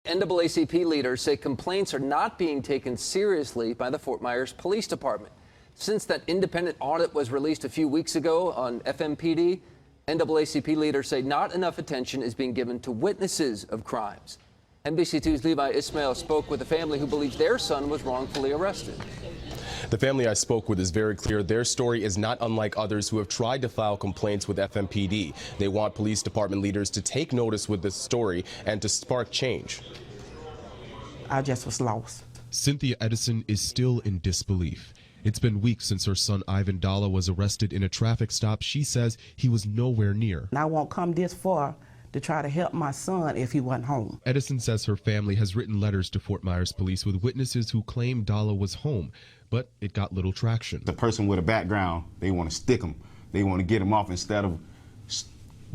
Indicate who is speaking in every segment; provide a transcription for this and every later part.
Speaker 1: NAACP leaders say complaints are not being taken seriously by the Fort Myers Police Department. Since that independent audit was released a few weeks ago on FMPD, NAACP leaders say not enough attention is being given to witnesses of crimes. NBC2's Levi Ismail spoke with a family who believes their son was wrongfully arrested.
Speaker 2: The family I spoke with is very clear. Their story is not unlike others who have tried to file complaints with FMPD. They want police department leaders to take notice with this story and to spark change.
Speaker 3: I just was lost.
Speaker 4: Cynthia Edison is still in disbelief. It's been weeks since her son Ivan Dalla was arrested in a traffic stop. She says he was nowhere near.
Speaker 3: And I won't come this far to try to help my son if he wasn't home.
Speaker 4: Edison says her family has written letters to Fort Myers police with witnesses who claim Dalla was home, but it got little traction.
Speaker 5: The person with a background, they want to stick them. They want to get them off. Instead of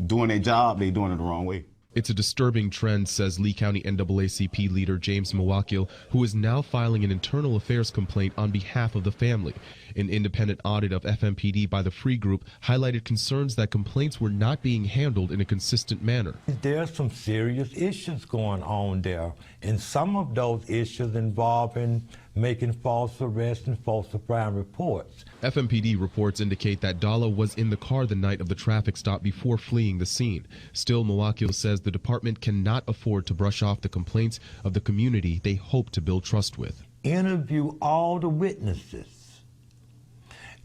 Speaker 5: doing their job, they're doing it the wrong way.
Speaker 4: It's a disturbing trend, says Lee County NAACP leader James Mawakil, who is now filing an internal affairs complaint on behalf of the family. An independent audit of FMPD by the Free Group highlighted concerns that complaints were not being handled in a consistent manner.
Speaker 6: There's some serious issues going on there, and some of those issues involving making false arrests and falsifying reports.
Speaker 4: FMPD reports indicate that Dalla was in the car the night of the traffic stop before fleeing the scene. Still, Mawakil says the department cannot afford to brush off the complaints of the community they hope to build trust with.
Speaker 6: Interview all the witnesses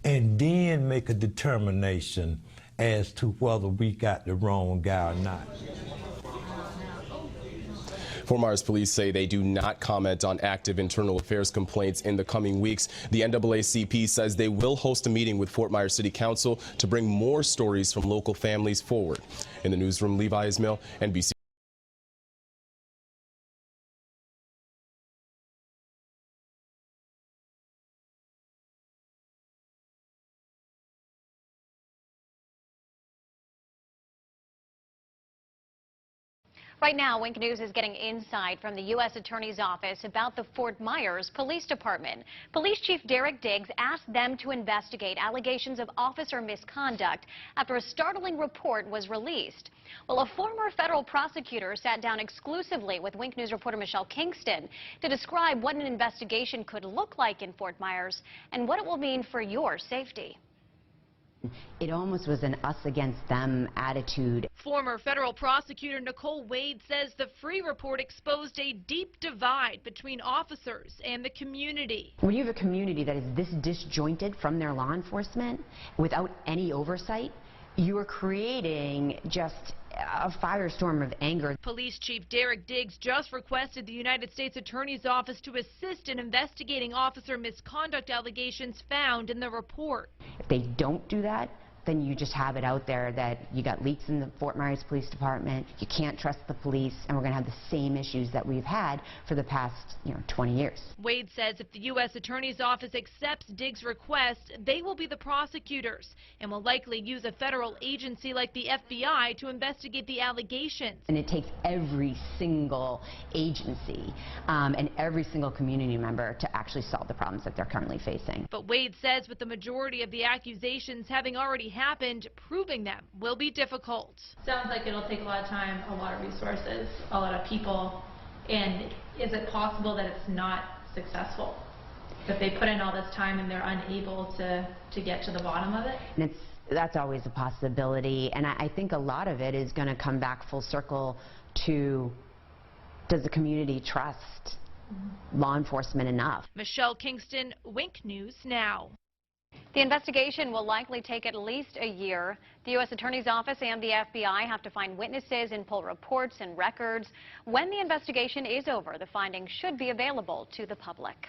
Speaker 6: and then make a determination as to whether we got the wrong guy or not.
Speaker 2: Fort Myers police say they do not comment on active internal affairs complaints in the coming weeks. The NAACP says they will host a meeting with Fort Myers City Council to bring more stories from local families forward. In the newsroom, Levi Ismail, NBC.
Speaker 7: Right now, Wink News is getting insight from the U.S. Attorney's Office about the Fort Myers Police Department. Police Chief Derek Diggs asked them to investigate allegations of officer misconduct after a startling report was released. Well, a former federal prosecutor sat down exclusively with Wink News reporter Michelle Kingston to describe what an investigation could look like in Fort Myers and what it will mean for your safety.
Speaker 8: It almost was an us against them attitude.
Speaker 9: Former federal prosecutor Nicole Wade says the Free report exposed a deep divide between officers and the community.
Speaker 8: When you have a community that is this disjointed from their law enforcement without any oversight, you are creating just a firestorm of anger.
Speaker 9: Police Chief Derek Diggs just requested the United States Attorney's Office to assist in investigating officer misconduct allegations found in the report.
Speaker 8: If they don't do that, then you just have it out there that you got leaks in the Fort Myers Police Department, you can't trust the police, and we're going to have the same issues that we've had for the past 20 years.
Speaker 9: Wade says if the U.S. Attorney's Office accepts Diggs' request, they will be the prosecutors and will likely use a federal agency like the FBI to investigate the allegations.
Speaker 8: And it takes every single agency and every single community member to actually solve the problems that they're currently facing.
Speaker 9: But Wade says with the majority of the accusations having already happened, proving them will be difficult.
Speaker 10: Sounds like it'll take a lot of time, a lot of resources, a lot of people, and is it possible that it's not successful? That they put in all this time and they're unable to get to the bottom of it?
Speaker 8: And that's always a possibility, and I think a lot of it is going to come back full circle to, does the community trust law enforcement enough?
Speaker 9: Michelle Kingston, Wink News Now.
Speaker 7: The investigation will likely take at least a year. The U.S. Attorney's Office and the FBI have to find witnesses and pull reports and records. When the investigation is over, the findings should be available to the public.